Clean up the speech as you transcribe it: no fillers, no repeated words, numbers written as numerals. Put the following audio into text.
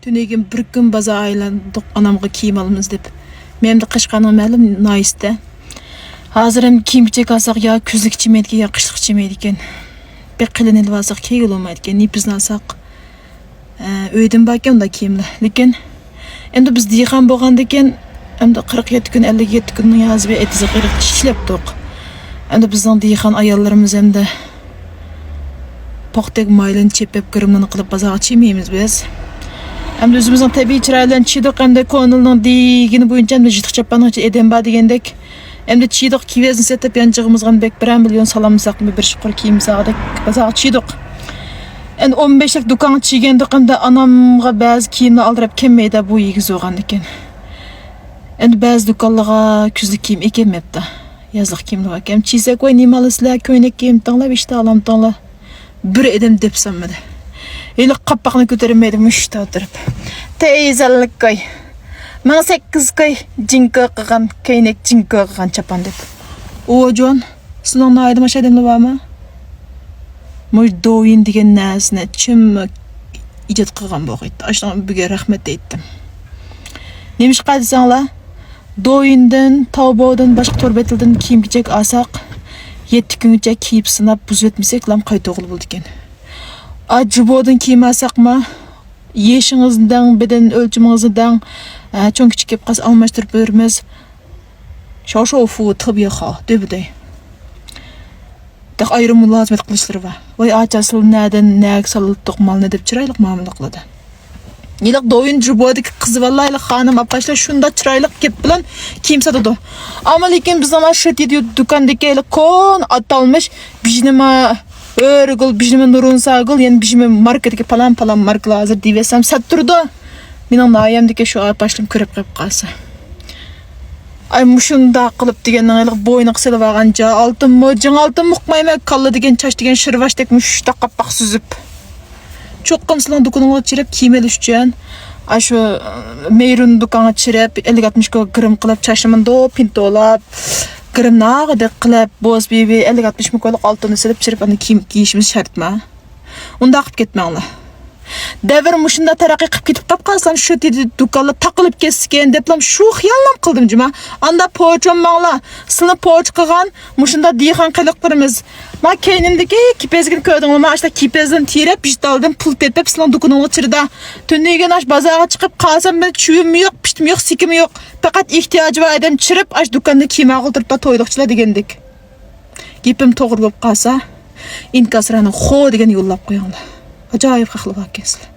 Tünegen bir gün baza aylandık anamga kiyim alımız dep. Menim de kışkanım ma'lum naiste. Hazır hem kiyim kiyecek alsak ya küzlük çimeydi ya kışlık çimeydi eken. Bek kılın elip alsak kegil olmaydı eken. Nipizini alsak öydüm bak onda kiyimli. Lekin endi biz diygan bolganda eken endi 47 gün 57 gün yazıp etizi qırık işlepdik. Endi bizning diygan ayollarımız endi poqtek maylın çepep kırımını qılıp bazaga çimeymiz biz. Hem özümüzün tabii çıraylan çiğdik hem de konulunun digini boyunca hem de jıtık çapanın eden ba degендek hem de çiğdik kivezini setep yancığımızgan bek 1 milyon salamızak mı bir şukur kiyimiz ağadık bazaga çiğdik. Endi 15'lik dukan çiğgendik hem de anamga bazı kiyimni aldırıp kemmeyde bu yigiz oğan eken. Endi bazı dukanlığa küzlük kiyim ekemepti. Yazlık kiyimli bak. Hem çiğsek vay nimalısıla köynek kiyim tanla işte alam tanla. Bir edem depsanmadı. Eli kapakını götürmeydim müşte oturup. Teyzellik koy. Bana 8 koy cinko kıgan, köynek cinko kıgan çapan dep. O John, sınavına aydım aşağı edemli var mı? Müj doyun degen näsine çim icat kıgan boğaydı. Aşağıdan büge rahmet deyittim. Nemiş qaydısanla? Doyundan, tavbodan, başka torbetilden kiyim giyecek alsak 7 günce kiyip sınap buz etmesek lam qayta oğul buldu eken. Acıbodan kiyim alsak mı? Yeşinizden, beden ölçümünüzden çoğun küçük kep qas almaştırıp vermez. Şaşı ofu tabiye ha, döbüdey. Tak ayrımı lazım et kılıçları var. Vay açasıl nədən nəg salılıp mal ne dep çıraylık mamlı qılıdı. Yılıq doyun cübodaki kızı vallahi hanım apaşlar şunda çıraylık kep bilen kiyim satıdı. Ama lekin biz ama şet ediyor dükandaki kon atalmış bijnema örgül bijnema nurun sagıl yani bijnema marketki falan markalar hazır divesem sattırdı. Menin nayemdeki şu apaşlım körep qep qalsa. Ay muşunda qılıp degen aylık boyuna qısılı varganca altın mı cın altın muqmayma kallı degen çaş degen şırvaş dek muşta qapak süzüp. Çok qımsılan dukununu çirep kiymeli üçen. Ay şu meyrun dukana çirep 50-60 gırım qılıp çaşımın do pintolap. Gırım nağı dek qılıp boz bibi 50-60 mikoyluk altını silip çirep anı kiyişimiz şart mı? Onda aqıp ketmeğinle. Devir muşunda taraqi qıp ketip qap qalsam şu dedi dukanla taqılıp kesken deplam şu xiyallam qıldım cima. Anda poğaçam mağla sınıp poğaç qıgan muşunda diyğan qılıqlarımız. Ma keynimdeki kipezgin köydün ama açta kipezden tirep piştaldım pul tepep sılan dukununu çırda. Tünnegen aç bazağa çıkıp qalsam ben çüyüm yok piştim yok sikim yok. Fakat ihtiyacı var edem çırıp aç dukanda kiyma qıldırıp da toyluqçıla degendik. Gipim toğır bop qalsa inkasrani xo degen yollap qoyanlar. Acayip haqlı bak kesli.